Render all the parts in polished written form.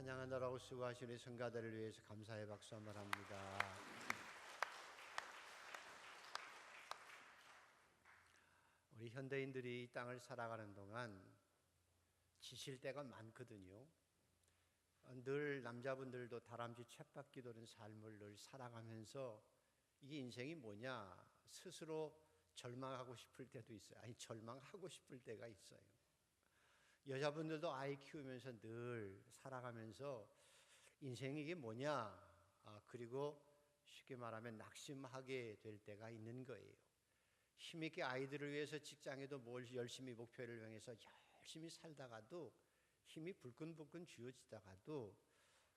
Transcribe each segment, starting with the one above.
찬양하느라고 수고하시는 성가들을 위해서 감사의 박수 한번 합니다. 우리 현대인들이 이 땅을 살아가는 동안 지칠 때가 많거든요. 늘 남자분들도 다람쥐 쳇바퀴 도는 삶을 늘 살아가면서 이게 인생이 뭐냐 스스로 절망하고 싶을 때도 있어요. 아니 절망하고 싶을 때가 있어요. 여자분들도 아이 키우면서 늘 살아가면서 인생이 이게 뭐냐 그리고 쉽게 말하면 낙심하게 될 때가 있는 거예요. 힘있게 아이들을 위해서 직장에도 뭘 열심히 목표를 향해서 열심히 살다가도 힘이 불끈불끈 쥐어지다가도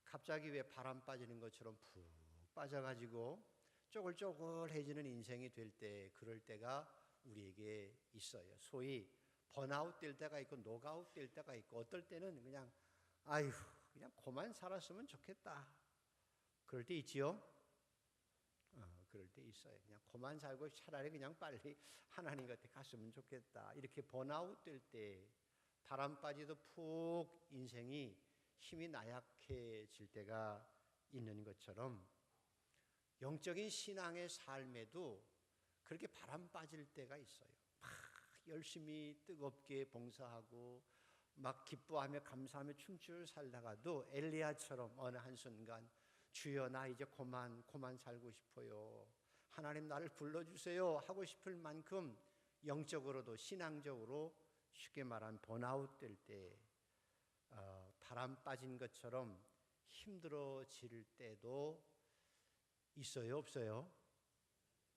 갑자기 왜 바람 빠지는 것처럼 푹 빠져가지고 쪼글쪼글해지는 인생이 될 때, 그럴 때가 우리에게 있어요. 소위 번아웃 될 때가 있고 노가웃 될 때가 있고, 어떨 때는 그냥 아휴 그냥 그만 살았으면 좋겠다 그럴 때 있지요. 그럴 때 있어요. 그냥 그만 살고 차라리 그냥 빨리 하나님 곁에 갔으면 좋겠다. 이렇게 번아웃 될 때, 바람 빠지도 푹 인생이 힘이 나약해질 때가 있는 것처럼 영적인 신앙의 삶에도 그렇게 바람 빠질 때가 있어요. 막 열심히 뜨겁게 봉사하고 막 기뻐하며 감사하며 춤추며 살다가도 엘리야처럼 어느 한순간 주여 나 이제 그만 살고 싶어요, 하나님 나를 불러주세요 하고 싶을 만큼 영적으로도 신앙적으로 쉽게 말하면 번아웃 될 때, 바람 빠진 것처럼 힘들어질 때도 있어요, 없어요?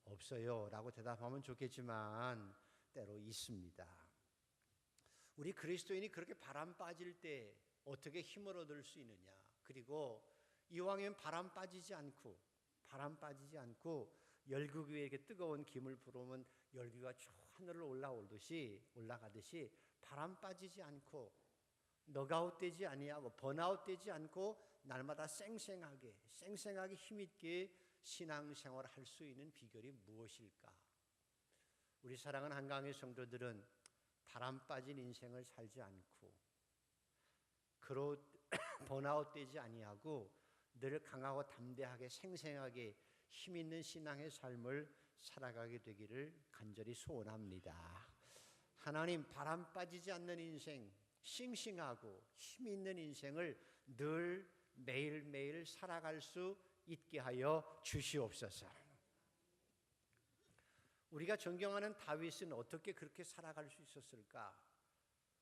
없어요 라고 대답하면 좋겠지만 때로 있습니다. 우리 그리스도인이 그렇게 바람 빠질 때 어떻게 힘을 얻을 수 있느냐, 그리고 이왕이면 바람 빠지지 않고 열기 위에 이렇게 뜨거운 김을 부으면 열기가 쭉 하늘로 올라가듯이 바람 빠지지 않고 너가웃 되지 아니하고 번아웃 되지 않고 날마다 쌩쌩하게 힘있게 신앙생활을 할 수 있는 비결이 무엇일까? 우리 사랑하는 한강의 성도들은 바람 빠진 인생을 살지 않고 번아웃 되지 아니하고 늘 강하고 담대하게 생생하게 힘있는 신앙의 삶을 살아가게 되기를 간절히 소원합니다. 하나님, 바람 빠지지 않는 인생, 싱싱하고 힘있는 인생을 늘 매일매일 살아갈 수 있게 하여 주시옵소서. 우리가 존경하는 다윗은 어떻게 그렇게 살아갈 수 있었을까?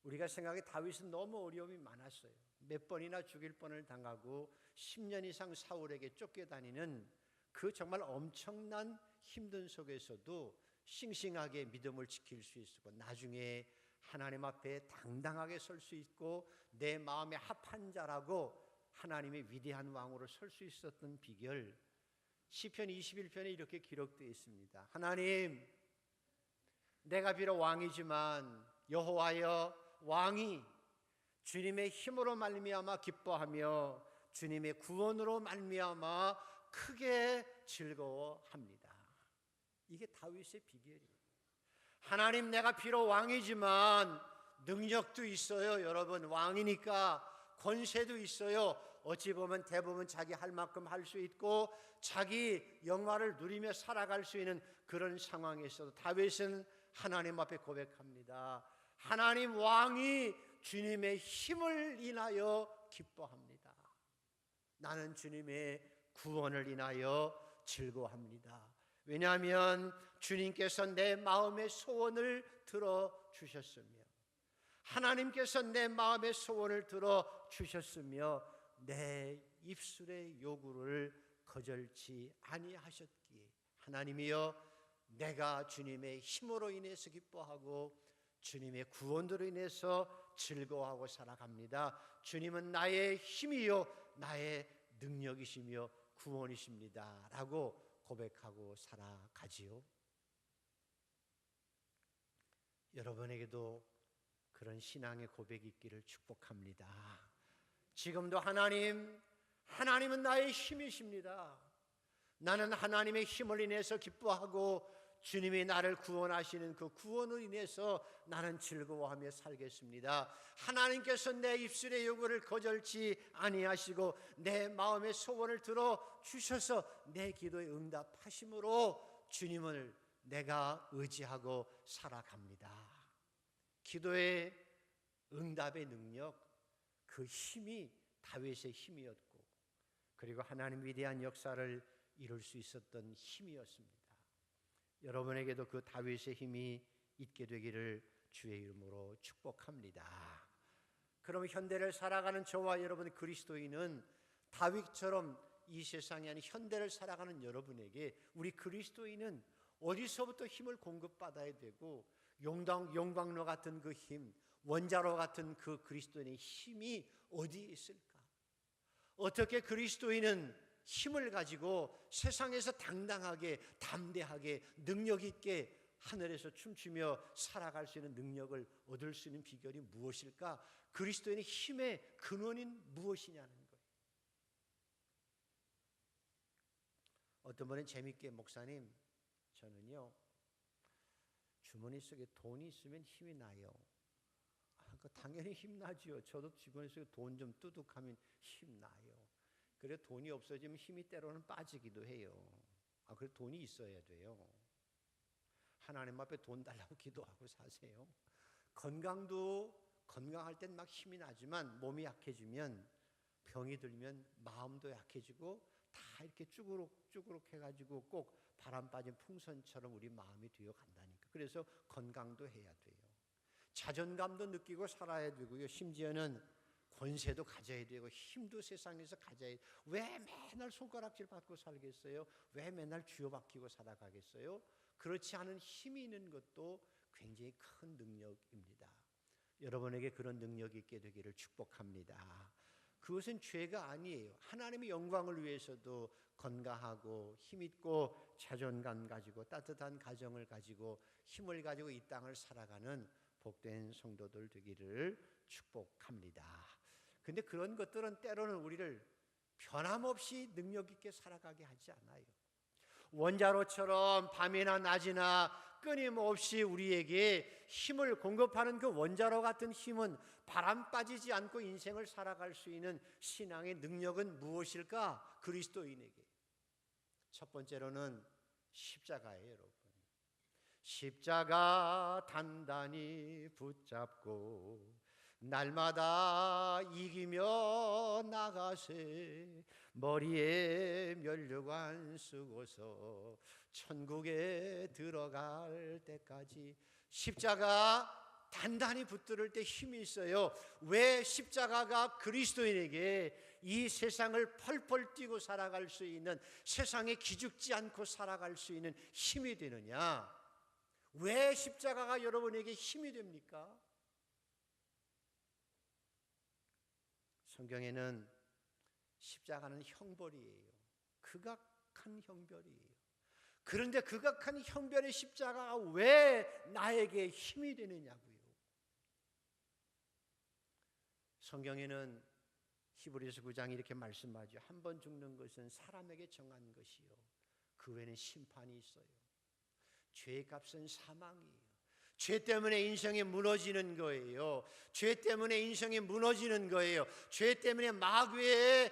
우리가 생각해 다윗은 너무 어려움이 많았어요. 몇 번이나 죽일 뻔을 당하고 10년 이상 사울에게 쫓겨다니는 그 정말 엄청난 힘든 속에서도 싱싱하게 믿음을 지킬 수 있었고, 나중에 하나님 앞에 당당하게 설 수 있고 내 마음에 합한 자라고 하나님의 위대한 왕으로 설 수 있었던 비결, 시편 21편에 이렇게 기록되어 있습니다. 하나님, 내가 비록 왕이지만 여호와여, 왕이 주님의 힘으로 말미암아 기뻐하며 주님의 구원으로 말미암아 크게 즐거워합니다. 이게 다윗의 비결이에요. 하나님, 내가 비록 왕이지만 능력도 있어요. 여러분, 왕이니까 권세도 있어요. 어찌 보면 대부분 자기 할 만큼 할 수 있고 자기 영화를 누리며 살아갈 수 있는 그런 상황에서도 다윗은 하나님 앞에 고백합니다. 하나님, 왕이 주님의 힘을 인하여 기뻐합니다. 나는 주님의 구원을 인하여 즐거워합니다. 왜냐하면 주님께서 내 마음의 소원을 들어주셨으며, 하나님께서 내 마음의 소원을 들어주셨으며 내 입술의 요구를 거절치 아니하셨기에, 하나님이여, 내가 주님의 힘으로 인해서 기뻐하고 주님의 구원으로 인해서 즐거워하고 살아갑니다. 주님은 나의 힘이요 나의 능력이시며 구원이십니다 라고 고백하고 살아가지요. 여러분에게도 그런 신앙의 고백이 있기를 축복합니다. 지금도 하나님은 나의 힘이십니다. 나는 하나님의 힘을 인해서 기뻐하고 주님이 나를 구원하시는 그 구원으로 인해서 나는 즐거워하며 살겠습니다. 하나님께서 내 입술의 요구를 거절치 아니하시고 내 마음의 소원을 들어 주셔서 내 기도에 응답하심으로 주님을 내가 의지하고 살아갑니다. 기도의 응답의 능력, 그 힘이 다윗의 힘이었고, 그리고 하나님 위대한 역사를 이룰 수 있었던 힘이었습니다. 여러분에게도 그 다윗의 힘이 있게 되기를 주의 이름으로 축복합니다. 그럼 현대를 살아가는 저와 여러분 그리스도인은 다윗처럼 이 세상이 아닌 현대를 살아가는 여러분에게 우리 그리스도인은 어디서부터 힘을 공급받아야 되고, 용광로 같은 그 힘, 원자로 같은 그 그리스도인의 힘이 어디에 있을까? 어떻게 그리스도인은 힘을 가지고 세상에서 당당하게, 담대하게, 능력 있게 하늘에서 춤추며 살아갈 수 있는 능력을 얻을 수 있는 비결이 무엇일까? 그리스도인의 힘의 근원인 무엇이냐는 거예요. 어떤 분은 재밌게, 목사님, 저는요 주머니 속에 돈이 있으면 힘이 나요. 당연히 힘나지요. 저도 주머니 속에 돈 좀 뚜둑하면 힘나요. 그래 돈이 없어지면 힘이 때로는 빠지기도 해요. 그래 돈이 있어야 돼요. 하나님 앞에 돈 달라고 기도하고 사세요. 건강도 건강할 땐 막 힘이 나지만 몸이 약해지면, 병이 들면 마음도 약해지고 다 이렇게 쭈그룩 해가지고 꼭 바람 빠진 풍선처럼 우리 마음이 되어 간다니까. 그래서 건강도 해야 돼요. 자존감도 느끼고 살아야 되고요. 심지어는 권세도 가져야 되고 힘도 세상에서 가져야 돼요. 왜 맨날 손가락질 받고 살겠어요? 왜 맨날 쥐어박히고 살아가겠어요? 그렇지 않은 힘이 있는 것도 굉장히 큰 능력입니다. 여러분에게 그런 능력이 있게 되기를 축복합니다. 그것은 죄가 아니에요. 하나님의 영광을 위해서도 건강하고 힘있고 자존감 가지고 따뜻한 가정을 가지고 힘을 가지고 이 땅을 살아가는 복된 성도들 되기를 축복합니다. 근데 그런 것들은 때로는 우리를 변함없이 능력 있게 살아가게 하지 않아요. 원자로처럼 밤이나 낮이나 끊임없이 우리에게 힘을 공급하는 그 원자로 같은 힘은 바람 빠지지 않고 인생을 살아갈 수 있는 신앙의 능력은 무엇일까? 그리스도인에게 첫 번째로는 십자가예요. 여러분, 십자가 단단히 붙잡고 날마다 이기며 나가세, 머리에 면류관 쓰고서 천국에 들어갈 때까지. 십자가 단단히 붙들을 때 힘이 있어요. 왜 십자가가 그리스도인에게 이 세상을 펄펄 뛰고 살아갈 수 있는, 세상에 기죽지 않고 살아갈 수 있는 힘이 되느냐? 왜 십자가가 여러분에게 힘이 됩니까? 성경에는 십자가는 형벌이에요. 극악한 형벌이에요. 그런데 극악한 형벌의 십자가가 왜 나에게 힘이 되느냐고요. 성경에는 히브리서 9장이 이렇게 말씀하죠. 한 번 죽는 것은 사람에게 정한 것이요, 그 외에는 심판이 있어요. 죄의 값은 사망이에요. 죄 때문에 인생이 무너지는 거예요. 죄 때문에 인생이 무너지는 거예요. 죄 때문에 마귀의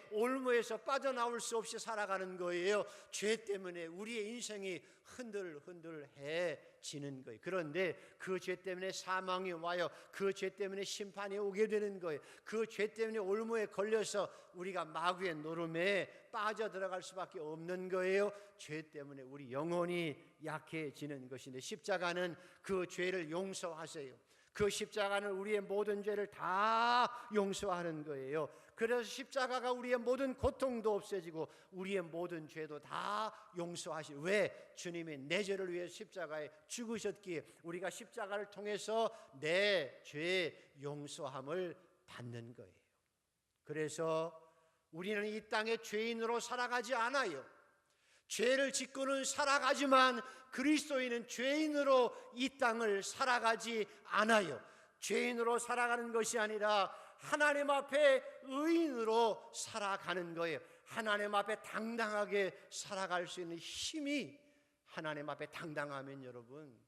올무에서 빠져나올 수 없이 살아가는 거예요. 죄 때문에 우리의 인생이 흔들흔들해지는 거예요. 그런데 그 죄 때문에 사망이 와요. 그 죄 때문에 심판이 오게 되는 거예요. 그 죄 때문에 올무에 걸려서 우리가 마귀의 노름에 빠져들어갈 수밖에 없는 거예요. 죄 때문에 우리 영혼이 약해지는 것인데, 십자가는 그 죄를 용서하세요. 그 십자가는 우리의 모든 죄를 다 용서하는 거예요. 그래서 십자가가 우리의 모든 고통도 없애지고 우리의 모든 죄도 다 용서하시고, 왜? 주님이 내 죄를 위해 십자가에 죽으셨기에 우리가 십자가를 통해서 내 죄 용서함을 받는 거예요. 그래서 우리는 이 땅에 죄인으로 살아가지 않아요. 죄를 짓고는 살아가지만 그리스도인은 죄인으로 이 땅을 살아가지 않아요. 죄인으로 살아가는 것이 아니라 하나님 앞에 의인으로 살아가는 거예요. 하나님 앞에 당당하게 살아갈 수 있는 힘이 하나님 앞에 당당하면 여러분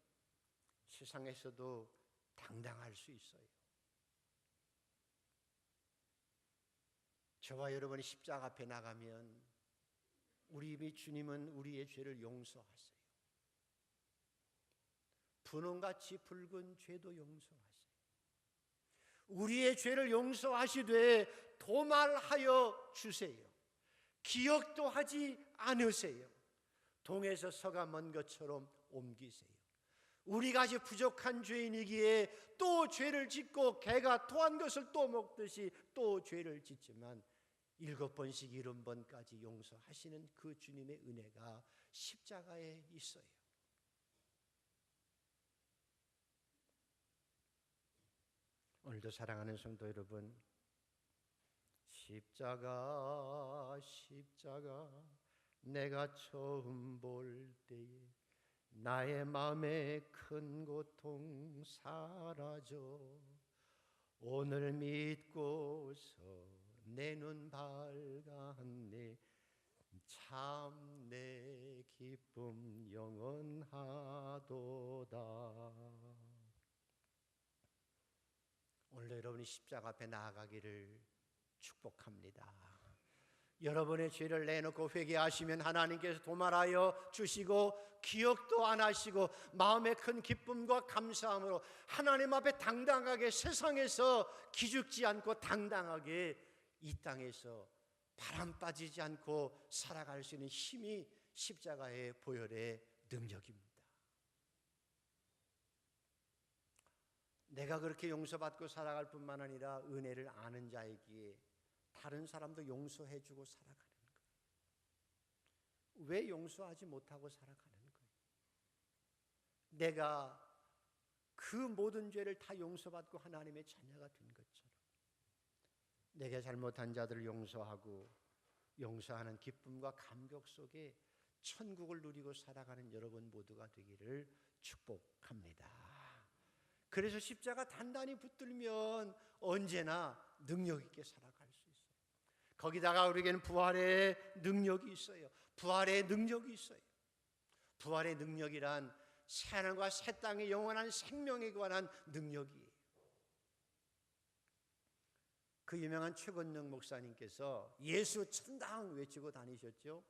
세상에서도 당당할 수 있어요. 저와 여러분이 십자가 앞에 나가면 우리 주님은 우리의 죄를 용서하세요. 분홍같이 붉은 죄도 용서하세요. 우리의 죄를 용서하시되 도말하여 주세요. 기억도 하지 않으세요. 동에서 서가 먼 것처럼 옮기세요. 우리가 아직 부족한 죄인이기에 또 죄를 짓고 개가 토한 것을 또 먹듯이 또 죄를 짓지만 7번씩 70번까지 용서하시는 그 주님의 은혜가 십자가에 있어요. 오늘도 사랑하는 성도 여러분, 십자가 내가 처음 볼 때에 나의 마음의 큰 고통 사라져 오늘 믿고서 내 눈 밝았네. 참 내 기쁨 영원하도다. 오늘 여러분이 십자가 앞에 나아가기를 축복합니다. 여러분의 죄를 내놓고 회개하시면 하나님께서 도말하여 주시고 기억도 안 하시고 마음의 큰 기쁨과 감사함으로 하나님 앞에 당당하게 세상에서 기죽지 않고 당당하게 이 땅에서 바람 빠지지 않고 살아갈 수 있는 힘이 십자가의 보혈의 능력입니다. 내가 그렇게 용서받고 살아갈 뿐만 아니라 은혜를 아는 자이기에 다른 사람도 용서해주고 살아가는 거예요. 왜 용서하지 못하고 살아가는 거예요? 내가 그 모든 죄를 다 용서받고 하나님의 자녀가 된 것처럼 내게 잘못한 자들을 용서하고 용서하는 기쁨과 감격 속에 천국을 누리고 살아가는 여러분 모두가 되기를 축복합니다. 그래서 십자가 단단히 붙들면 언제나 능력 있게 살아갈 수 있어요. 거기다가 우리에게는 부활의 능력이 있어요. 부활의 능력이 있어요. 부활의 능력이란 새하늘과 새 땅의 영원한 생명에 관한 능력이에요. 그 유명한 최건능 목사님께서 예수 천당 외치고 다니셨죠.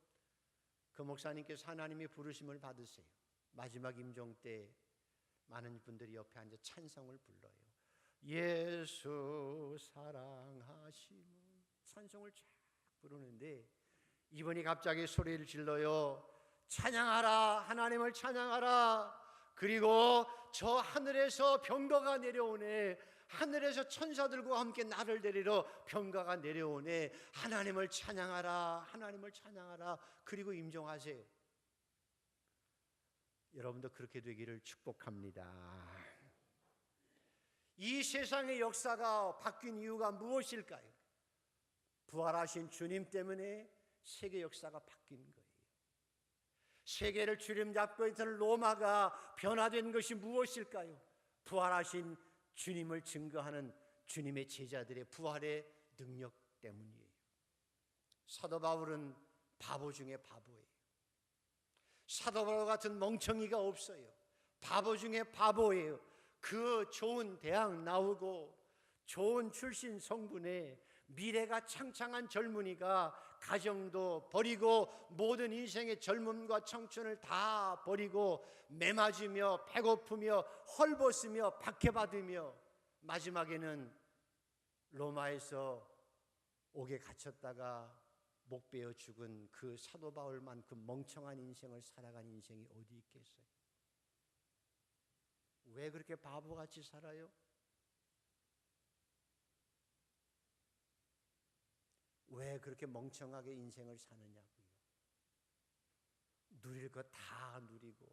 그 목사님께서 하나님의 부르심을 받으세요. 마지막 임종 때 많은 분들이 옆에 앉아 찬송을 불러요. 예수 사랑하시며 찬송을 쫙 부르는데 이분이 갑자기 소리를 질러요. 찬양하라, 하나님을 찬양하라. 그리고 저 하늘에서 병거가 내려오네. 하늘에서 천사들과 함께 나를 데리러 병거가 내려오네. 하나님을 찬양하라, 하나님을 찬양하라. 그리고 임종하세요. 여러분도 그렇게 되기를 축복합니다. 이 세상의 역사가 바뀐 이유가 무엇일까요? 부활하신 주님 때문에 세계 역사가 바뀐 거예요. 세계를 주름잡고 있던 로마가 변화된 것이 무엇일까요? 부활하신 주님을 증거하는 주님의 제자들의 부활의 능력 때문이에요. 사도 바울은 바보 중에 바보예요. 사도 바울 같은 멍청이가 없어요. 바보 중에 바보예요. 그 좋은 대학 나오고 좋은 출신 성분에 미래가 창창한 젊은이가 가정도 버리고 모든 인생의 젊음과 청춘을 다 버리고 매맞으며 배고프며 헐벗으며 박해받으며 마지막에는 로마에서 옥에 갇혔다가 목 베어 죽은 그 사도 바울만큼 멍청한 인생을 살아간 인생이 어디 있겠어요? 왜 그렇게 바보같이 살아요? 왜 그렇게 멍청하게 인생을 사느냐고요. 누릴 거 다 누리고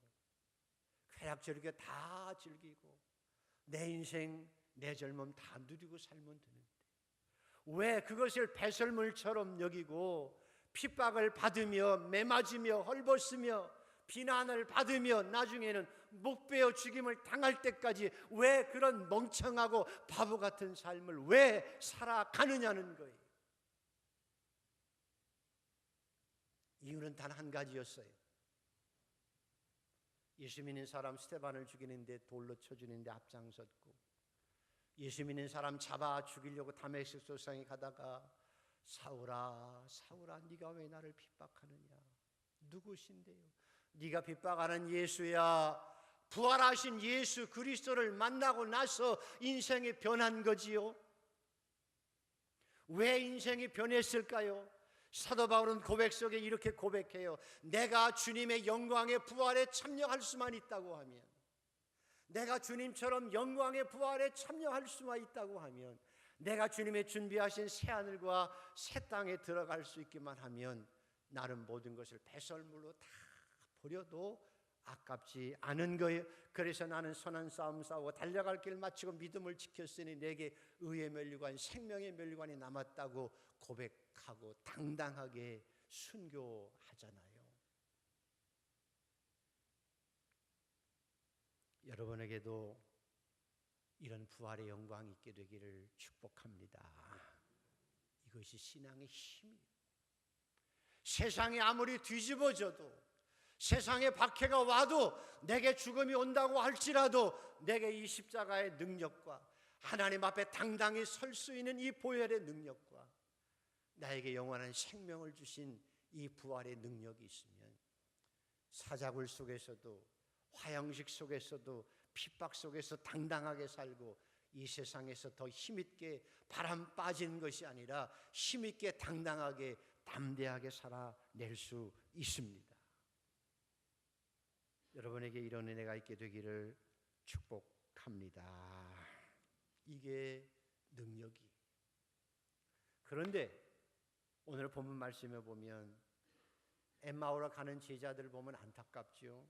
쾌락즐겨 다 즐기고 내 인생 내 젊음 다 누리고 살면 되는데 왜 그것을 배설물처럼 여기고 핍박을 받으며 매맞으며 헐벗으며 비난을 받으며 나중에는 목 베어 죽임을 당할 때까지 왜 그런 멍청하고 바보 같은 삶을 왜 살아가느냐는 거예요. 이유는 단 한 가지였어요. 예수 믿는 사람 스테반을 죽이는데 돌로 쳐 죽이는데 앞장섰고, 예수 믿는 사람 잡아 죽이려고 다메섹 소상에 가다가 사울아 사울아 네가 왜 나를 핍박하느냐, 누구신데요? 네가 핍박하는 예수야. 부활하신 예수 그리스도를 만나고 나서 인생이 변한 거지요. 왜 인생이 변했을까요? 사도 바울은 고백 속에 이렇게 고백해요. 내가 주님의 영광의 부활에 참여할 수만 있다고 하면, 내가 주님처럼 영광의 부활에 참여할 수만 있다고 하면, 내가 주님의 준비하신 새하늘과 새 땅에 들어갈 수 있기만 하면 나는 모든 것을 배설물로 다 버려도 아깝지 않은 거예요. 그래서 나는 선한 싸움 싸우고 달려갈 길 마치고 믿음을 지켰으니 내게 의의 면류관 생명의 면류관이 남았다고 고백하고 당당하게 순교하잖아요. 여러분에게도 이런 부활의 영광이 있게 되기를 축복합니다. 이것이 신앙의 힘이에요. 세상이 아무리 뒤집어져도, 세상에 박해가 와도, 내게 죽음이 온다고 할지라도 내게 이 십자가의 능력과 하나님 앞에 당당히 설 수 있는 이 보혈의 능력과 나에게 영원한 생명을 주신 이 부활의 능력이 있으면 사자굴 속에서도, 화형식 속에서도, 핍박 속에서 당당하게 살고, 이 세상에서 더 힘있게 바람 빠진 것이 아니라 힘있게 당당하게 담대하게 살아낼 수 있습니다. 여러분에게 이런 은혜가 있게 되기를 축복합니다. 이게 능력이. 그런데 오늘 본문 말씀에 보면 엠마오로 가는 제자들을 보면 안타깝죠.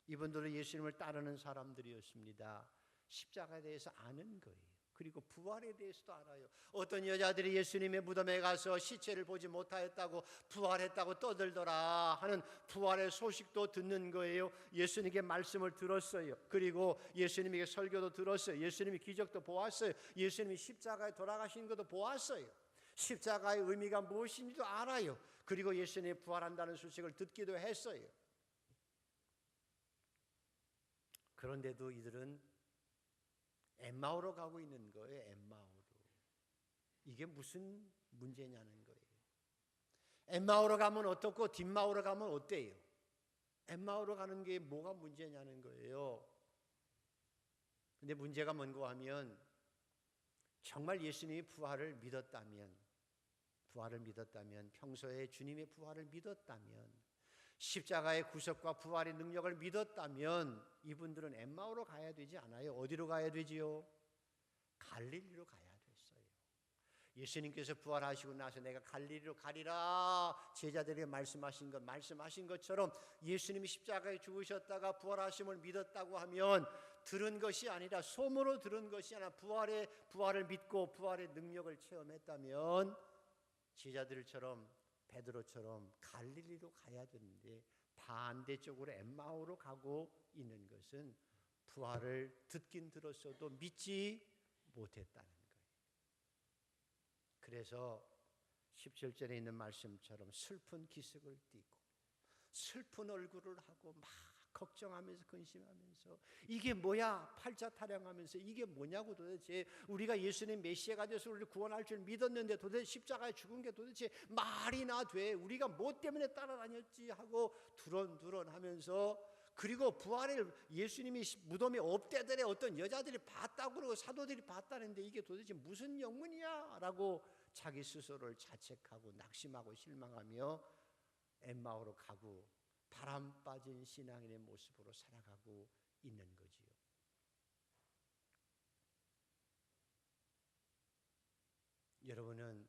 이분들은 예수님을 따르는 사람들이었습니다. 십자가에 대해서 아는 거예요. 그리고 부활에 대해서도 알아요. 어떤 여자들이 예수님의 무덤에 가서 시체를 보지 못하였다고, 부활했다고 떠들더라 하는 부활의 소식도 듣는 거예요. 예수님께 말씀을 들었어요. 그리고 예수님에게 설교도 들었어요. 예수님이 기적도 보았어요. 예수님이 십자가에 돌아가신 것도 보았어요. 십자가의 의미가 무엇인지도 알아요. 그리고 예수님이 부활한다는 소식을 듣기도 했어요. 그런데도 이들은 엠마오로 가고 있는 거예요. 엠마오로. 이게 무슨 문제냐는 거예요. 엠마오로 가면 어떻고 뒷마오로 가면 어때요? 엠마오로 가는 게 뭐가 문제냐는 거예요. 근데 문제가 뭔가 하면, 정말 예수님이 부활을 믿었다면, 평소에 주님의 부활을 믿었다면, 십자가의 구속과 부활의 능력을 믿었다면 이분들은 엠마오로 가야 되지 않아요? 어디로 가야 되지요? 갈릴리로 가야 됐어요. 예수님께서 부활하시고 나서 내가 갈릴리로 가리라 제자들에게 말씀하신 것처럼 예수님이 십자가에 죽으셨다가 부활하심을 믿었다고 하면, 들은 것이 아니라, 소문으로 들은 것이 아니라 부활을 믿고 부활의 능력을 체험했다면 제자들처럼, 베드로처럼 갈릴리로 가야 되는데 반대쪽으로 엠마오로 가고 있는 것은 부활을 듣긴 들었어도 믿지 못했다는 거예요. 그래서 17절에 있는 말씀처럼 슬픈 기색을 띠고 슬픈 얼굴을 하고 막 걱정하면서 근심하면서, 이게 뭐야? 팔자 타령하면서 이게 뭐냐고, 도대체 우리가 예수님 메시아가 돼서 우리를 구원할 줄 믿었는데 도대체 십자가에 죽은 게 도대체 말이나 돼? 우리가 뭐 때문에 따라다녔지 하고 두런두런하면서, 그리고 부활을 예수님이 무덤에 없대들의 어떤 여자들이 봤다고 그러고 사도들이 봤다는데 이게 도대체 무슨 영문이야? 라고 자기 스스로를 자책하고 낙심하고 실망하며 엠마오로 가고 바람 빠진 신앙인의 모습으로 살아가고 있는 거지요. 여러분은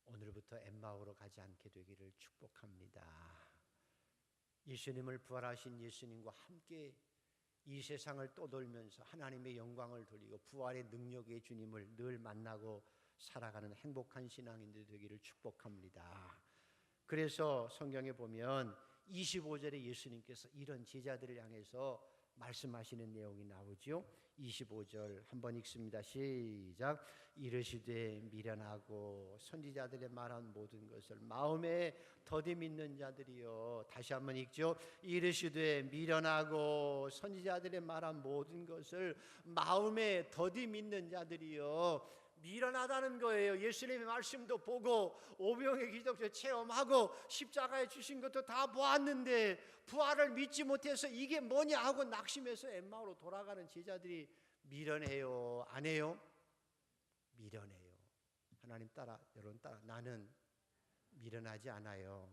오늘부터 엠마오로 가지 않게 되기를 축복합니다. 예수님을 부활하신 예수님과 함께 이 세상을 떠돌면서 하나님의 영광을 돌리고 부활의 능력의 주님을 늘 만나고 살아가는 행복한 신앙인들 되기를 축복합니다. 그래서 성경에 보면 25절에 예수님께서 이런 제자들을 향해서 말씀하시는 내용이 나오죠. 25절 한번 읽습니다. 시작. 이르시되 미련하고 선지자들의 말한 모든 것을 마음에 더디 믿는 자들이여. 다시 한번 읽죠. 이르시되 미련하고 선지자들의 말한 모든 것을 마음에 더디 믿는 자들이여. 미련하다는 거예요. 예수님의 말씀도 보고 오병의 기적도 체험하고 십자가에 주신 것도 다 보았는데 부활을 믿지 못해서 이게 뭐냐 하고 낙심해서 엠마오로 돌아가는 제자들이 미련해요? 안 해요? 미련해요. 하나님 따라, 여러분 따라, 나는 미련하지 않아요.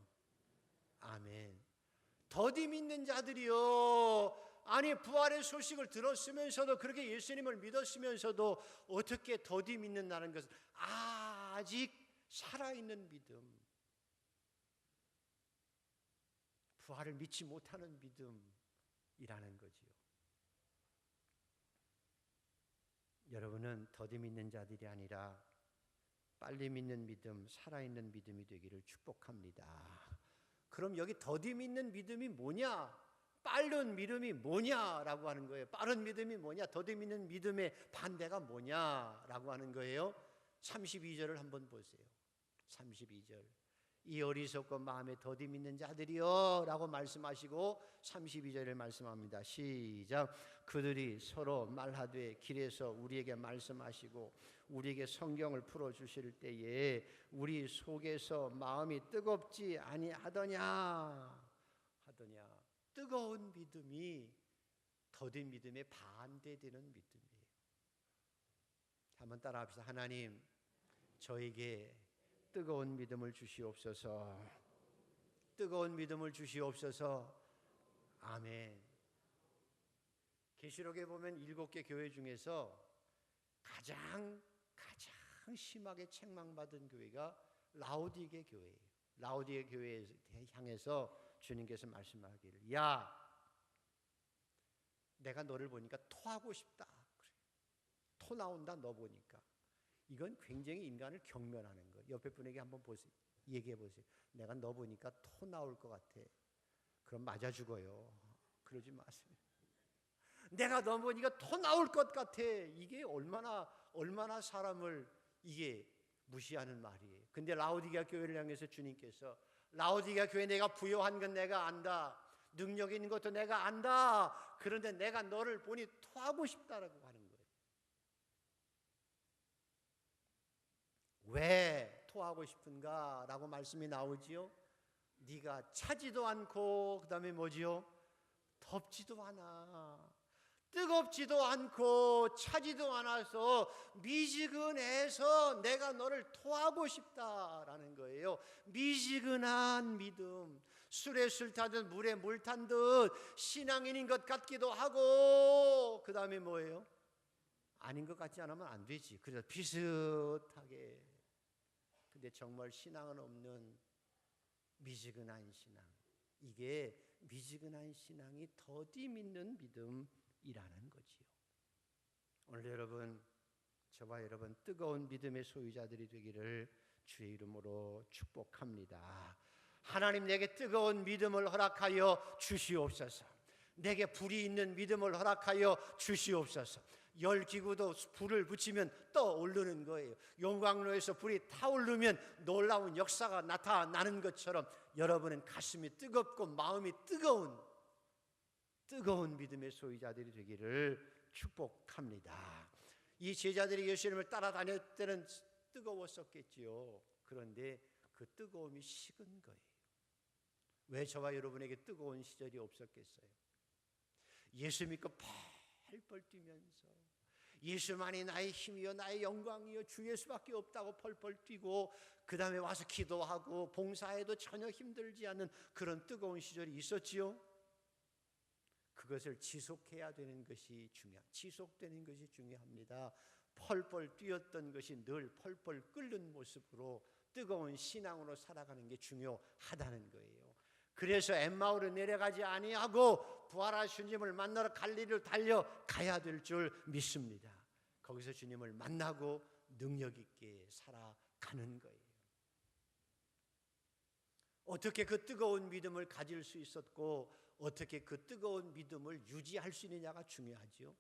아멘. 더디 믿는 자들이요. 아니, 부활의 소식을 들었으면서도, 그렇게 예수님을 믿었으면서도 어떻게 더디 믿는다는 것은 아직 살아있는 믿음, 부활을 믿지 못하는 믿음이라는 거지요. 여러분은 더디 믿는 자들이 아니라 빨리 믿는 믿음, 살아있는 믿음이 되기를 축복합니다. 그럼 여기 더디 믿는 믿음이 뭐냐? 빠른 믿음이 뭐냐라고 하는 거예요. 빠른 믿음이 뭐냐? 더디 믿는 믿음의 반대가 뭐냐라고 하는 거예요. 32절을 한번 보세요. 32절. 이 어리석고 마음에 더디 믿는 자들이여 라고 말씀하시고 32절을 말씀합니다. 시작. 그들이 서로 말하되 길에서 우리에게 말씀하시고 우리에게 성경을 풀어주실 때에 우리 속에서 마음이 뜨겁지 아니하더냐. 뜨거운 믿음이 더딘 믿음에 반대되는 믿음이에요. 한번 따라 합시다. 하나님, 저에게 뜨거운 믿음을 주시옵소서. 뜨거운 믿음을 주시옵소서. 아멘. 계시록에 보면 7개 교회 중에서 가장 심하게 책망받은 교회가 라오디게 교회예요. 라오디게 교회에 향해서 주님께서 말씀하기를, 야, 내가 너를 보니까 토하고 싶다. 그래. 토 나온다 너 보니까. 이건 굉장히 인간을 경멸하는 거예요. 옆에 분에게 한번 보세요. 얘기해 보세요. 내가 너 보니까 토 나올 것 같아. 그럼 맞아 죽어요. 그러지 마세요. 내가 너 보니까 토 나올 것 같아. 이게 얼마나 사람을 이게 무시하는 말이에요. 근데 라오디게아 교회를 향해서 주님께서, 라오디게아 교회 내가 부요한 건 내가 안다. 능력 있는 것도 내가 안다. 그런데 내가 너를 보니 토하고 싶다라고 하는 거예요. 왜 토하고 싶은가? 라고 말씀이 나오지요. 네가 차지도 않고 그 다음에 뭐지요? 덥지도 않아. 뜨겁지도 않고 차지도 않아서 미지근해서 내가 너를 토하고 싶다라는 거예요. 미지근한 믿음, 술에 술 타듯 물에 물 탄 듯 신앙인인 것 같기도 하고 그 다음에 뭐예요? 아닌 것 같지 않으면 안 되지. 그래서 비슷하게. 근데 정말 신앙은 없는 미지근한 신앙. 이게 미지근한 신앙이 더디 믿는 믿음이라는 거지요. 오늘 여러분, 저와 여러분 뜨거운 믿음의 소유자들이 되기를 주의 이름으로 축복합니다. 하나님, 내게 뜨거운 믿음을 허락하여 주시옵소서. 내게 불이 있는 믿음을 허락하여 주시옵소서. 열기구도 불을 붙이면 떠오르는 거예요. 용광로에서 불이 타오르면 놀라운 역사가 나타나는 것처럼 여러분은 가슴이 뜨겁고 마음이 뜨거운 믿음의 소유자들이 되기를 축복합니다. 이 제자들이 예수님을 따라다닐 때는 뜨거웠었겠지요. 그런데 그 뜨거움이 식은 거예요. 왜 저와 여러분에게 뜨거운 시절이 없었겠어요? 예수 믿고 펄펄 뛰면서 예수만이 나의 힘이요 나의 영광이요 주 예수밖에 없다고 펄펄 뛰고 그 다음에 와서 기도하고 봉사해도 전혀 힘들지 않는 그런 뜨거운 시절이 있었지요. 그것을 지속해야 되는 것이 지속되는 것이 중요합니다. 펄펄 뛰었던 것이 늘 펄펄 끓는 모습으로 뜨거운 신앙으로 살아가는 게 중요하다는 거예요. 그래서 엠마오로 내려가지 아니하고 부활하신 주님을 만나러 갈릴리로 달려가야 될 줄 믿습니다. 거기서 주님을 만나고 능력 있게 살아가는 거예요. 어떻게 그 뜨거운 믿음을 가질 수 있었고 어떻게 그 뜨거운 믿음을 유지할 수 있느냐가 중요하지요.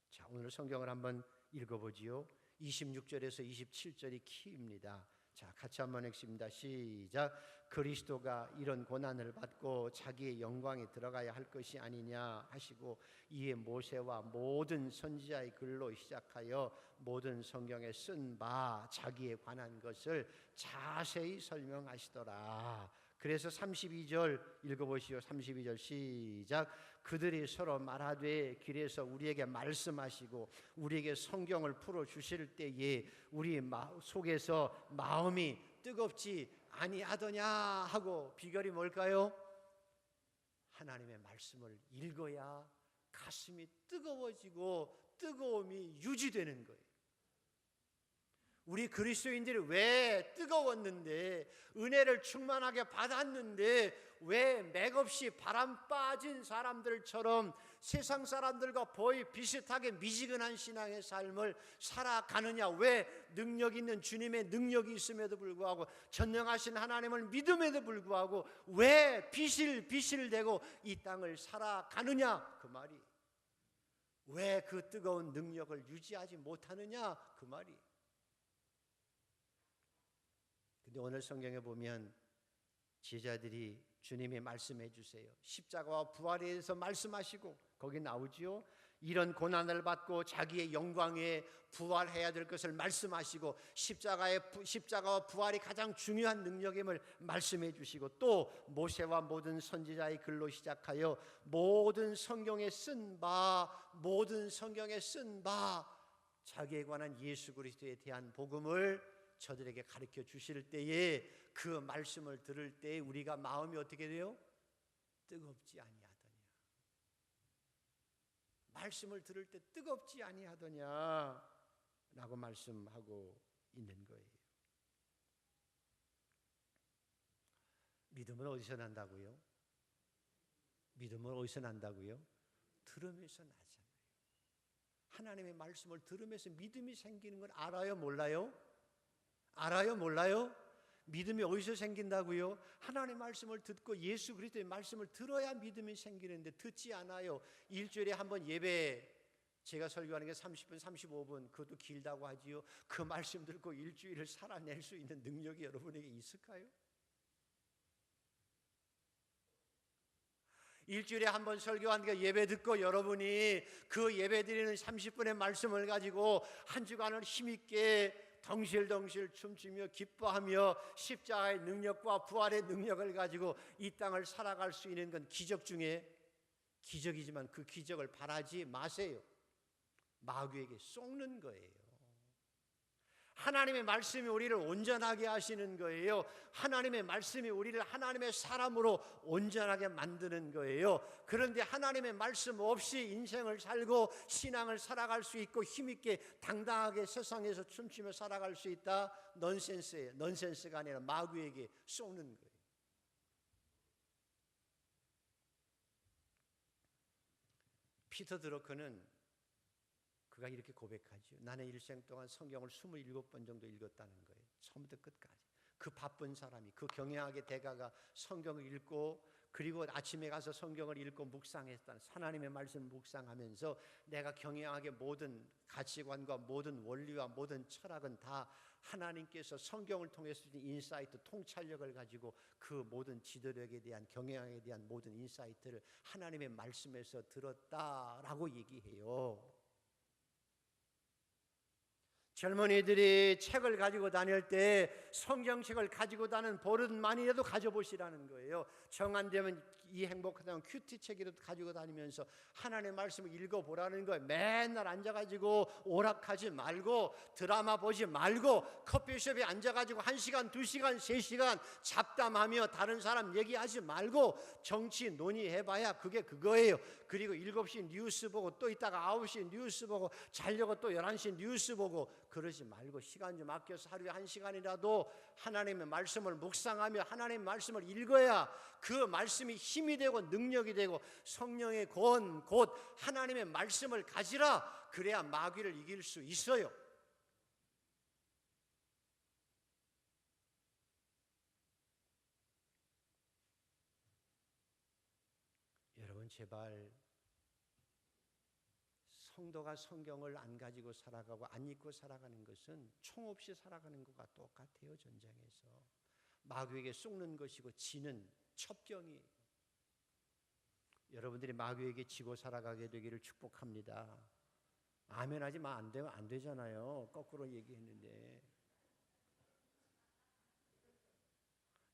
자, 오늘 성경을 한번 읽어보지요. 26절에서 27절이 키입니다. 자, 같이 한번 읽습니다. 시작. 그리스도가 이런 고난을 받고 자기의 영광에 들어가야 할 것이 아니냐 하시고 이에 모세와 모든 선지자의 글로 시작하여 모든 성경에 쓴 바 자기에 관한 것을 자세히 설명하시더라. 그래서 32절 읽어보시오. 32절 시작. 그들이 서로 말하되 길에서 우리에게 말씀하시고 우리에게 성경을 풀어주실 때에 우리 속에서 마음이 뜨겁지 아니하더냐 하고, 비결이 뭘까요? 하나님의 말씀을 읽어야 가슴이 뜨거워지고 뜨거움이 유지되는 거예요. 우리 그리스도인들이 왜 뜨거웠는데, 은혜를 충만하게 받았는데 왜 맥없이 바람 빠진 사람들처럼 세상 사람들과 거의 비슷하게 미지근한 신앙의 삶을 살아가느냐? 왜 능력 있는 주님의 능력이 있음에도 불구하고, 전능하신 하나님을 믿음에도 불구하고 왜 비실비실대고 이 땅을 살아가느냐? 그 말이, 왜 그 뜨거운 능력을 유지하지 못하느냐? 그 말이. 근데 오늘 성경에 보면 제자들이 주님이 말씀해 주세요. 십자가와 부활에 대해서 말씀하시고, 거기 나오지요. 이런 고난을 받고 자기의 영광에 부활해야 될 것을 말씀하시고, 십자가와 부활이 가장 중요한 능력임을 말씀해 주시고, 또 모세와 모든 선지자의 글로 시작하여 모든 성경에 쓴 바 자기에 관한 예수 그리스도에 대한 복음을 저들에게 가르쳐 주실 때에, 그 말씀을 들을 때 우리가 마음이 어떻게 돼요? 뜨겁지 아니하더냐. 말씀을 들을 때 뜨겁지 아니하더냐 라고 말씀하고 있는 거예요. 믿음은 어디서 난다고요? 믿음은 어디서 난다고요? 들으면서 나잖아요. 하나님의 말씀을 들으면서 믿음이 생기는 걸 알아요, 몰라요? 알아요, 몰라요? 믿음이 어디서 생긴다고요? 하나님의 말씀을 듣고 예수 그리스도의 말씀을 들어야 믿음이 생기는데 듣지 않아요. 일주일에 한 번 예배, 제가 설교하는 게 30분, 35분, 그것도 길다고 하지요. 그 말씀 듣고 일주일을 살아낼 수 있는 능력이 여러분에게 있을까요? 일주일에 한 번 설교하는 게 예배 듣고 여러분이 그 예배 드리는 30분의 말씀을 가지고 한 주간을 힘있게 덩실덩실 춤추며 기뻐하며 십자가의 능력과 부활의 능력을 가지고 이 땅을 살아갈 수 있는 건 기적 중에 기적이지만 그 기적을 바라지 마세요. 마귀에게 속는 거예요. 하나님의 말씀이 우리를 온전하게 하시는 거예요. 하나님의 말씀이 우리를 하나님의 사람으로 온전하게 만드는 거예요. 그런데 하나님의 말씀 없이 인생을 살고 신앙을 살아갈 수 있고 힘있게 당당하게 세상에서 춤추며 살아갈 수 있다? 넌센스예요. 넌센스가 아니라 마귀에게 쏘는 거예요. 피터 드러커는 그가 이렇게 고백하죠. 나는 일생 동안 성경을 27번 정도 읽었다는 거예요. 처음부터 끝까지. 그 바쁜 사람이, 그 경영학의 대가가 성경을 읽고, 그리고 아침에 가서 성경을 읽고 묵상했다는, 하나님의 말씀을 묵상하면서 내가 경영학의 모든 가치관과 모든 원리와 모든 철학은 다 하나님께서 성경을 통해서 주신 인사이트, 통찰력을 가지고 그 모든 지도력에 대한, 경영학에 대한 모든 인사이트를 하나님의 말씀에서 들었다라고 얘기해요. 젊은이들이 책을 가지고 다닐 때 성경책을 가지고 다니는 버릇만이라도 가져보시라는 거예요. 정한되면 이 행복하다면 큐티 책이라도 가지고 다니면서 하나님의 말씀을 읽어보라는 거예요. 맨날 앉아가지고 오락하지 말고, 드라마 보지 말고, 커피숍에 앉아가지고 1시간, 2시간, 3시간 잡담하며 다른 사람 얘기하지 말고 정치 논의해봐야 그게 그거예요. 그리고 7시 뉴스 보고 또 이따가 9시 뉴스 보고 자려고 또 11시 뉴스 보고 그러지 말고 시간 좀 아껴서 하루에 1시간이라도 하나님의 말씀을 묵상하며 하나님의 말씀을 읽어야 그 말씀이 힘이 되고 능력이 되고, 성령의 권, 곧 하나님의 말씀을 가지라. 그래야 마귀를 이길 수 있어요. 여러분 제발 성도가 성경을 안 가지고 살아가고 안 읽고 살아가는 것은 총 없이 살아가는 것과 똑같아요. 전쟁에서 마귀에게 속는 것이고 지는 첩경이에요. 여러분들이 마귀에게 지고 살아가게 되기를 축복합니다. 아멘 하지 마. 안 되면 안 되잖아요. 거꾸로 얘기했는데.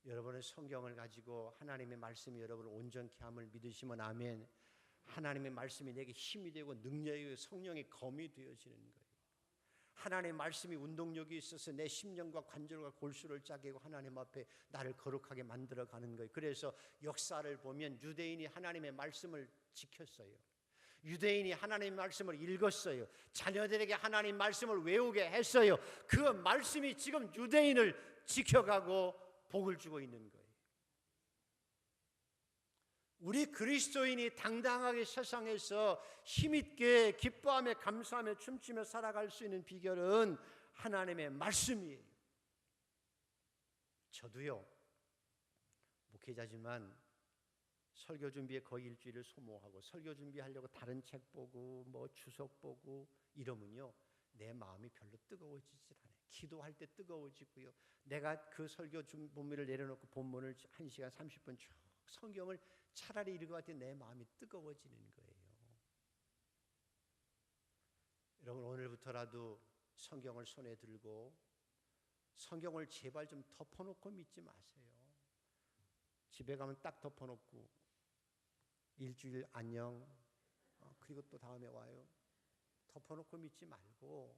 여러분은 성경을 가지고 하나님의 말씀이 여러분을 온전케 함을 믿으시면 아멘. 하나님의 말씀이 내게 힘이 되고 능력이 되고 성령의 검이 되어지는 거예요. 하나님의 말씀이 운동력이 있어서 내 심령과 관절과 골수를 짜개고 하나님 앞에 나를 거룩하게 만들어가는 거예요. 그래서 역사를 보면 유대인이 하나님의 말씀을 지켰어요. 유대인이 하나님의 말씀을 읽었어요. 자녀들에게 하나님의 말씀을 외우게 했어요. 그 말씀이 지금 유대인을 지켜가고 복을 주고 있는 거예요. 우리 그리스도인이 당당하게 세상에서 힘있게 기뻐하며 감사하며 춤추며 살아갈 수 있는 비결은 하나님의 말씀이에요. 저도요, 목회자지만 설교 준비에 거의 일주일을 소모하고 설교 준비하려고 다른 책 보고 뭐 주석 보고 이러면요 내 마음이 별로 뜨거워지질 않아요. 기도할 때 뜨거워지고요. 내가 그 설교 본문을 내려놓고 본문을 1시간 30분 쭉 성경을 차라리 읽을 것 같아 내 마음이 뜨거워지는 거예요. 여러분 오늘부터라도 성경을 손에 들고 성경을 제발 좀 덮어놓고 믿지 마세요. 집에 가면 딱 덮어놓고 일주일 안녕 그리고 또 다음에 와요. 덮어놓고 믿지 말고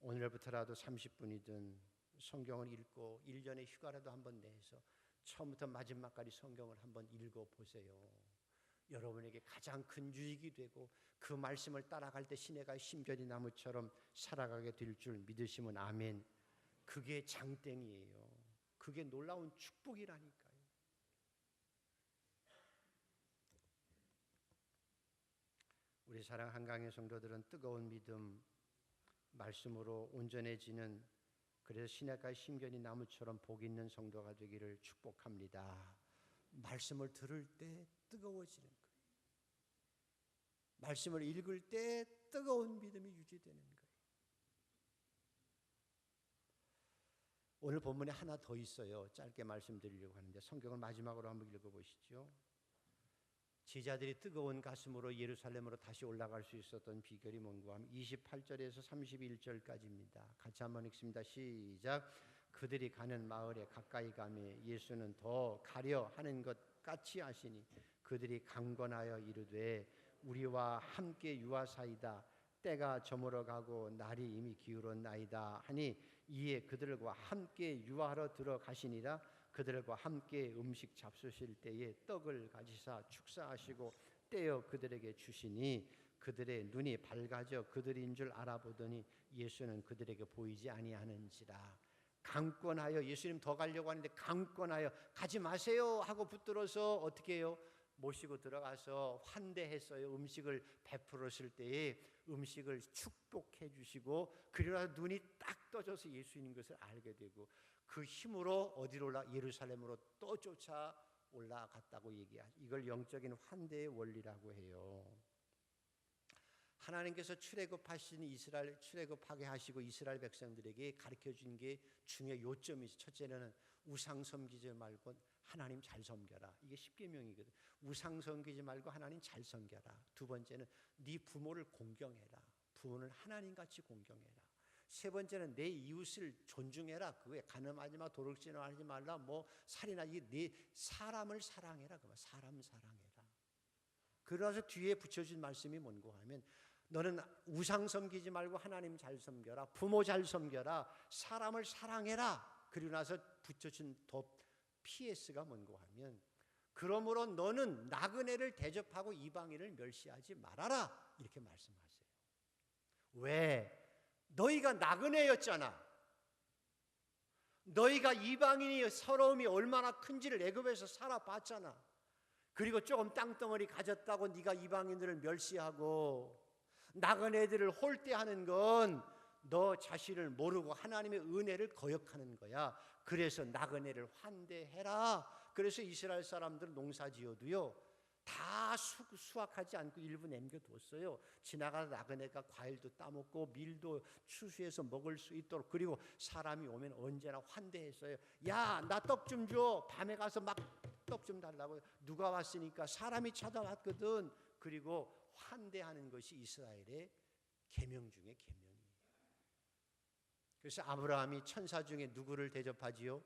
오늘부터라도 30분이든 성경을 읽고 1년에 휴가라도 한번 내서 처음부터 마지막까지 성경을 한번 읽어보세요. 여러분에게 가장 큰 유익이 되고 그 말씀을 따라갈 때 시내가 심겨진 나무처럼 살아가게 될 줄 믿으시면 아멘. 그게 장땡이에요. 그게 놀라운 축복이라니까요. 우리 사랑 한강의 성도들은 뜨거운 믿음 말씀으로 온전해지는 그래서 시냇가에 심겨진 나무처럼 복 있는 성도가 되기를 축복합니다. 말씀을 들을 때 뜨거워지는 거예요. 말씀을 읽을 때 뜨거운 믿음이 유지되는 거예요. 오늘 본문에 하나 더 있어요. 짧게 말씀드리려고 하는데 성경을 마지막으로 한번 읽어보시죠. 제자들이 뜨거운 가슴으로 예루살렘으로 다시 올라갈 수 있었던 비결이 뭔가 하면 28절에서 31절까지입니다. 같이 한번 읽습니다. 시작. 그들이 가는 마을에 가까이 가매 예수는 더 가려 하는 것 같이 하시니 그들이 강권하여 이르되 우리와 함께 유하사이다. 때가 저물어 가고 날이 이미 기울었나이다 하니 이에 그들과 함께 유하러 들어가시니라. 그들과 함께 음식 잡수실 때에 떡을 가지사 축사하시고 떼어 그들에게 주시니 그들의 눈이 밝아져 그들인 줄 알아보더니 예수는 그들에게 보이지 아니하는지라. 강권하여 예수님 더 가려고 하는데 강권하여 가지 마세요 하고 붙들어서 어떻게 해요? 모시고 들어가서 환대했어요. 음식을 베풀었을 때에 음식을 축복해 주시고 그러나 눈이 딱 떠져서 예수인 것을 알게 되고 그 힘으로 어디로 예루살렘으로 또 쫓아 올라갔다고 얘기하죠. 이걸 영적인 환대의 원리라고 해요. 하나님께서 출애굽하신 이스라엘 출애굽하게 하시고 이스라엘 백성들에게 가르쳐 준 게 중요한 요점이 있어요. 첫째는 우상 섬기지 말고 하나님 잘 섬겨라. 이게 십계명이거든. 우상 섬기지 말고 하나님 잘 섬겨라. 두 번째는 네 부모를 공경해라. 부모는 하나님같이 공경해라. 세 번째는 내 이웃을 존중해라. 그거에 간음하지 마, 도둑질하지 말라, 뭐 살인하지, 네 사람을 사랑해라. 그 말, 사람 사랑해라. 그러나서 뒤에 붙여준 말씀이 뭔고 하면 너는 우상 섬기지 말고 하나님 잘 섬겨라. 부모 잘 섬겨라. 사람을 사랑해라. 그리고 나서 붙여준 더 PS가 뭔고 하면 그러므로 너는 나그네를 대접하고 이방인을 멸시하지 말아라. 이렇게 말씀하세요. 왜? 너희가 나그네였잖아. 너희가 이방인이 서러움이 얼마나 큰지를 애굽에서 살아봤잖아. 그리고 조금 땅덩어리 가졌다고 네가 이방인들을 멸시하고 나그네들을 홀대하는 건 너 자신을 모르고 하나님의 은혜를 거역하는 거야. 그래서 나그네를 환대해라. 그래서 이스라엘 사람들은 농사지어도요 다 수확하지 않고 일부 남겨뒀어요. 지나가다 나그네가 과일도 따먹고 밀도 추수해서 먹을 수 있도록. 그리고 사람이 오면 언제나 환대했어요. 야, 나 떡 좀 줘. 밤에 가서 막 떡 좀 달라고. 누가 왔으니까 사람이 찾아왔거든. 그리고 환대하는 것이 이스라엘의 계명 중에 계명이에요. 그래서 아브라함이 천사 중에 누구를 대접하지요?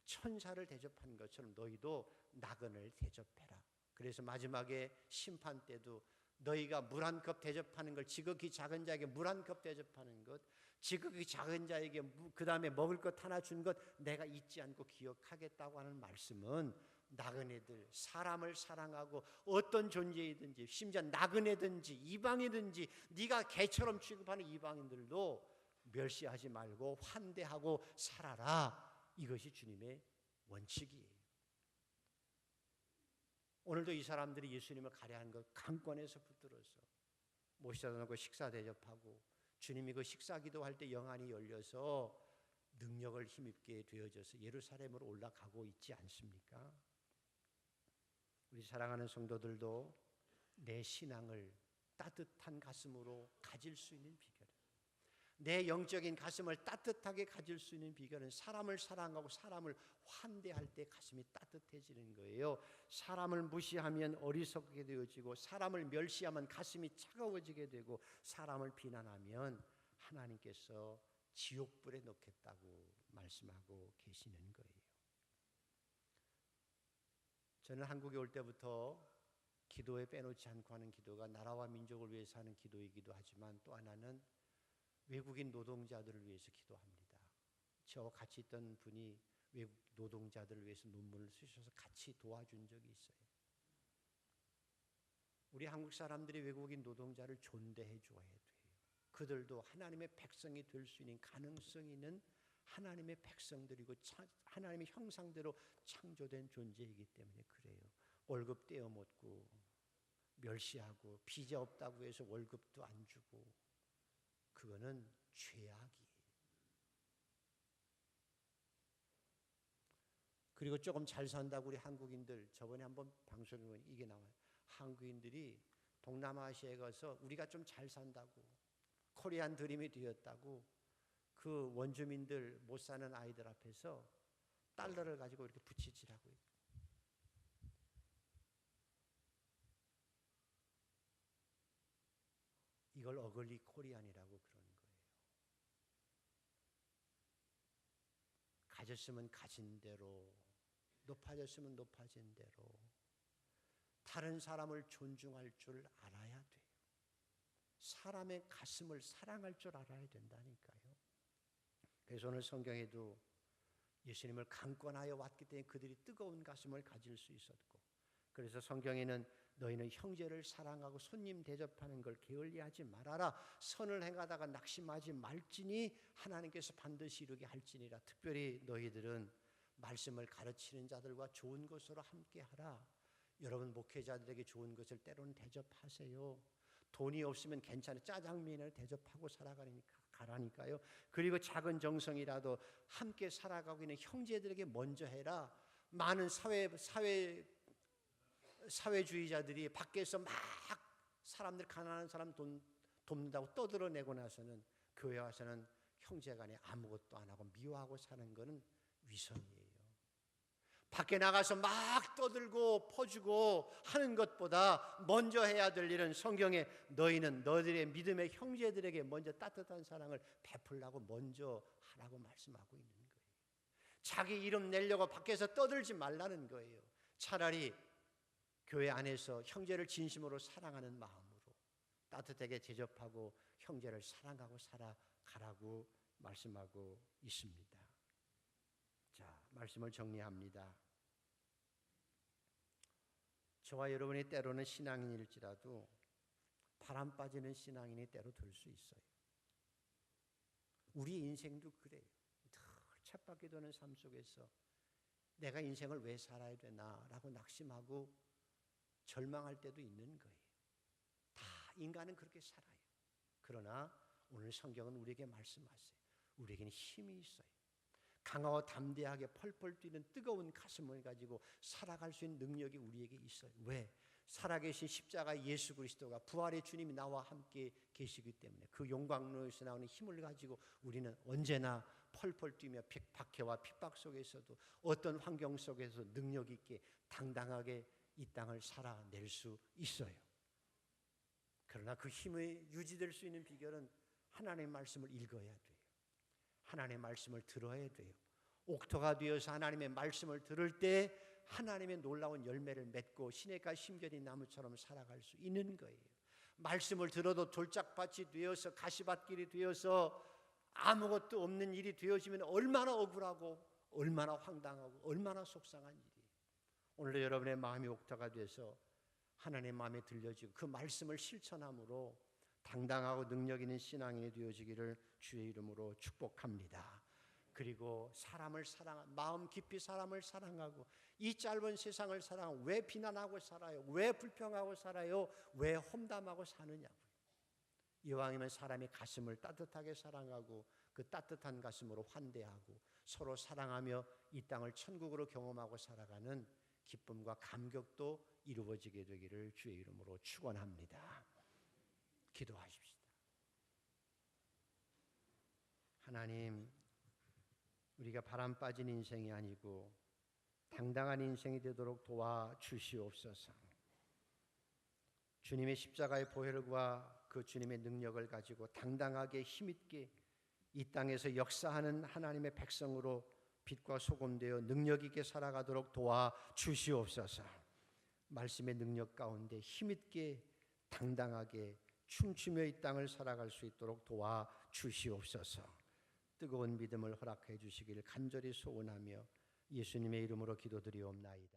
천사를 대접한 것처럼 너희도 나그네를 대접해라. 그래서 마지막에 심판 때도 너희가 물 한 컵 대접하는 걸, 지극히 작은 자에게 물 한 컵 대접하는 것, 지극히 작은 자에게 그 다음에 먹을 것 하나 준 것 내가 잊지 않고 기억하겠다고 하는 말씀은 나그네들, 사람을 사랑하고 어떤 존재이든지, 심지어 나그네든지 이방이든지 네가 개처럼 취급하는 이방인들도 멸시하지 말고 환대하고 살아라. 이것이 주님의 원칙이에요. 오늘도 이 사람들이 예수님을 가려하는 것 강권에서 붙들어서 모시다 놓고 식사 대접하고, 주님이 그 식사 기도할 때 영안이 열려서 능력을 힘입게 되어져서 예루살렘으로 올라가고 있지 않습니까? 우리 사랑하는 성도들도 내 신앙을 따뜻한 가슴으로 가질 수 있는 비결, 내 영적인 가슴을 따뜻하게 가질 수 있는 비결은 사람을 사랑하고 사람을 환대할 때 가슴이 따뜻해지는 거예요. 사람을 무시하면 어리석게 되어지고, 사람을 멸시하면 가슴이 차가워지게 되고, 사람을 비난하면 하나님께서 지옥불에 넣겠다고 말씀하고 계시는 거예요. 저는 한국에 올 때부터 기도에 빼놓지 않고 하는 기도가 나라와 민족을 위해서 하는 기도이기도 하지만, 또 하나는 외국인 노동자들을 위해서 기도합니다. 저와 같이 있던 분이 외국 노동자들을 위해서 논문을 쓰셔서 같이 도와준 적이 있어요. 우리 한국 사람들이 외국인 노동자를 존대해 줘야 돼요. 그들도 하나님의 백성이 될 수 있는 가능성이 있는 하나님의 백성들이고 하나님의 형상대로 창조된 존재이기 때문에 그래요. 월급 떼어 먹고 멸시하고 비자 없다고 해서 월급도 안 주고, 그거는 죄악이에요. 그리고 조금 잘 산다고 우리 한국인들, 저번에 한번 방송에 보면 이게 나와요. 한국인들이 동남아시아에 가서 우리가 좀 잘 산다고, 코리안 드림이 되었다고 그 원주민들 못 사는 아이들 앞에서 달러를 가지고 이렇게 부치질하고 있고, 이걸 어글리 코리안이라고 그러는 거예요. 가졌으면 가진 대로, 높아졌으면 높아진 대로 다른 사람을 존중할 줄 알아야 돼요. 사람의 가슴을 사랑할 줄 알아야 된다니까요. 그래서 오늘 성경에도 예수님을 강권하여 왔기 때문에 그들이 뜨거운 가슴을 가질 수 있었고, 그래서 성경에는 너희는 형제를 사랑하고 손님 대접하는 걸 게을리하지 말아라. 선을 행하다가 낙심하지 말지니 하나님께서 반드시 이루게 할지니라. 특별히 너희들은 말씀을 가르치는 자들과 좋은 것으로 함께하라. 여러분 목회자들에게 좋은 것을 때로는 대접하세요. 돈이 없으면 괜찮아요. 짜장면을 대접하고 가라니까요. 그리고 작은 정성이라도 함께 살아가고 있는 형제들에게 먼저 해라. 많은 사회주의자들이 밖에서 막 사람들, 가난한 사람 돕는다고 떠들어내고 나서는 교회 와서는 형제간에 아무것도 안 하고 미워하고 사는 것은 위선이에요. 밖에 나가서 막 떠들고 퍼주고 하는 것보다 먼저 해야 될 일은, 성경에 너희는 너희들의 믿음의 형제들에게 먼저 따뜻한 사랑을 베풀라고 먼저 하라고 말씀하고 있는 거예요. 자기 이름 내려고 밖에서 떠들지 말라는 거예요. 차라리 교회 안에서 형제를 진심으로 사랑하는 마음으로 따뜻하게 대접하고 형제를 사랑하고 살아가라고 말씀하고 있습니다. 자, 말씀을 정리합니다. 저와 여러분이 때로는 신앙인일지라도 바람 빠지는 신앙인이 때로 될 수 있어요. 우리 인생도 그래요. 늘 쳇바퀴 도는 삶 속에서 내가 인생을 왜 살아야 되나라고 낙심하고 절망할 때도 있는 거예요. 다 인간은 그렇게 살아요. 그러나 오늘 성경은 우리에게 말씀하세요. 우리에게는 힘이 있어요. 강하고 담대하게 펄펄 뛰는 뜨거운 가슴을 가지고 살아갈 수 있는 능력이 우리에게 있어요. 왜? 살아계신 십자가 예수 그리스도가 부활의 주님이 나와 함께 계시기 때문에 그 영광로에서 나오는 힘을 가지고 우리는 언제나 펄펄 뛰며 박해와 핍박 속에서도 어떤 환경 속에서 능력 있게 당당하게 이 땅을 살아낼 수 있어요. 그러나 그 힘이 유지될 수 있는 비결은 하나님의 말씀을 읽어야 돼요. 하나님의 말씀을 들어야 돼요. 옥토가 되어서 하나님의 말씀을 들을 때 하나님의 놀라운 열매를 맺고 시냇가 심겨진 나무처럼 살아갈 수 있는 거예요. 말씀을 들어도 돌짝밭이 되어서 가시밭길이 되어서 아무것도 없는 일이 되어지면 얼마나 억울하고 얼마나 황당하고 얼마나 속상한 일이에요. 오늘도 여러분의 마음이 옥토가 돼서 하나님의 마음에 들려지고 그 말씀을 실천함으로 당당하고 능력 있는 신앙인이 되어지기를 주의 이름으로 축복합니다. 그리고 사람을 마음 깊이 사람을 사랑하고 이 짧은 세상을 사랑하고 왜 비난하고 살아요? 왜 불평하고 살아요? 왜 험담하고 사느냐고요. 이왕이면 사람의 가슴을 따뜻하게 사랑하고 그 따뜻한 가슴으로 환대하고 서로 사랑하며 이 땅을 천국으로 경험하고 살아가는 기쁨과 감격도 이루어지게 되기를 주의 이름으로 축원합니다. 기도하십시다. 하나님, 우리가 바람 빠진 인생이 아니고 당당한 인생이 되도록 도와주시옵소서. 주님의 십자가의 보혈과 그 주님의 능력을 가지고 당당하게 힘있게 이 땅에서 역사하는 하나님의 백성으로 빛과 소금 되어 능력 있게 살아가도록 도와주시옵소서. 말씀의 능력 가운데 힘있게 당당하게 춤추며 이 땅을 살아갈 수 있도록 도와주시옵소서. 뜨거운 믿음을 허락해 주시기를 간절히 소원하며 예수님의 이름으로 기도드리옵나이다.